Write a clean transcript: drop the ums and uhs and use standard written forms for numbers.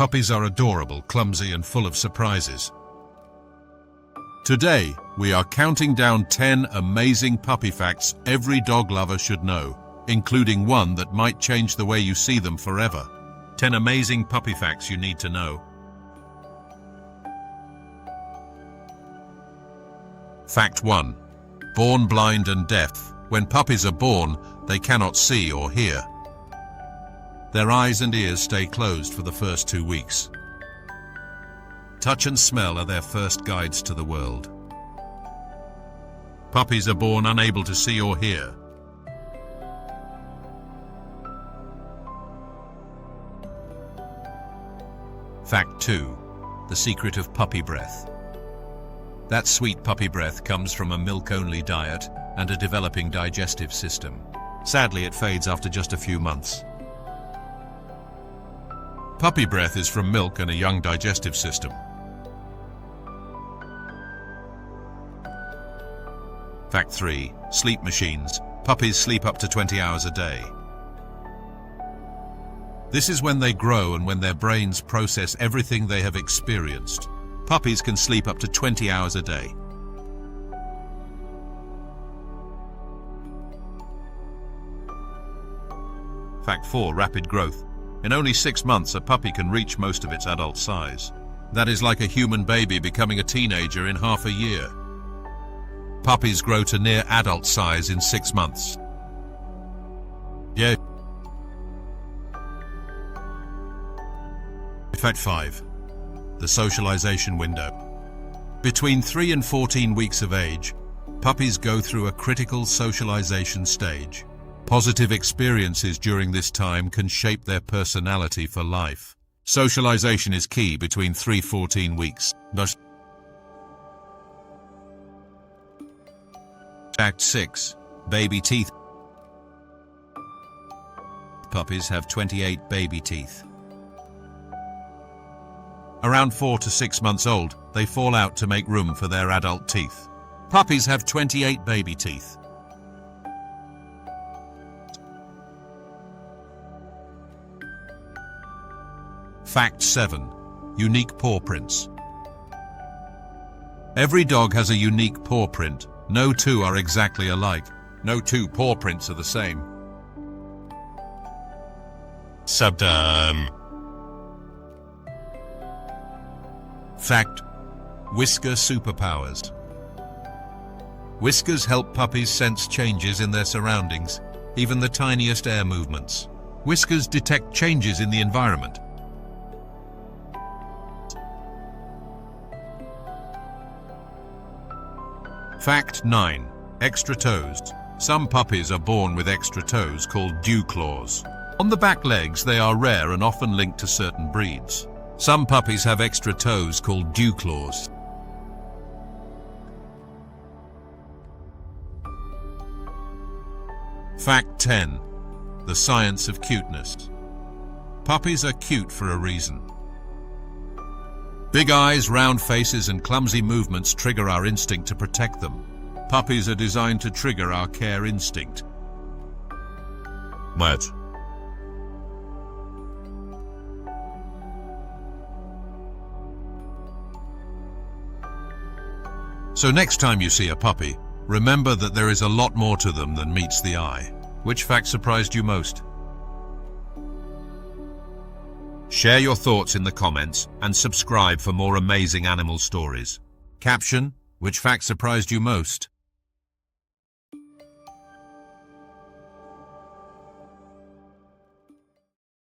Puppies are adorable, clumsy, and full of surprises. Today, we are counting down 10 amazing puppy facts every dog lover should know, including one that might change the way you see them forever. 10 amazing puppy facts you need to know. Fact 1. Born blind and deaf. When puppies are born, they cannot see or hear. Their eyes and ears stay closed for the first 2 weeks. Touch and smell are their first guides to the world. Puppies are born unable to see or hear. Fact 2. The secret of puppy breath. That sweet puppy breath comes from a milk-only diet and a developing digestive system. Sadly, it fades after just a few months. Puppy breath is from milk and a young digestive system. Fact 3. Sleep machines. Puppies sleep up to 20 hours a day. This is when they grow and when their brains process everything they have experienced. Puppies can sleep up to 20 hours a day. Fact 4. Rapid growth. In only 6 months, a puppy can reach most of its adult size. That is like a human baby becoming a teenager in half a year. Puppies grow to near adult size in 6 months. Yeah. Fact 5. The socialization window. Between 3 and 14 weeks of age, puppies go through a critical socialization stage. Positive experiences during this time can shape their personality for life. Socialization is key between 3-14 weeks. Fact 6. Baby teeth. Puppies have 28 baby teeth. Around 4 to 6 months old, they fall out to make room for their adult teeth. Puppies have 28 baby teeth. Fact 7. Unique paw prints. Every dog has a unique paw print. No two are exactly alike. No two paw prints are the same. Fact. Whisker superpowers. Whiskers help puppies sense changes in their surroundings, even the tiniest air movements. Whiskers detect changes in the environment. Fact 9. Extra toes. Some puppies are born with extra toes called dew claws. On the back legs, they are rare and often linked to certain breeds. Some puppies have extra toes called dew claws. Fact 10. The science of cuteness. Puppies are cute for a reason. Big eyes, round faces, and clumsy movements trigger our instinct to protect them. Puppies are designed to trigger our care instinct. Matt. So next time you see a puppy, remember that there is a lot more to them than meets the eye. Which fact surprised you most? Share your thoughts in the comments and subscribe for more amazing animal stories. Caption: which fact surprised you most?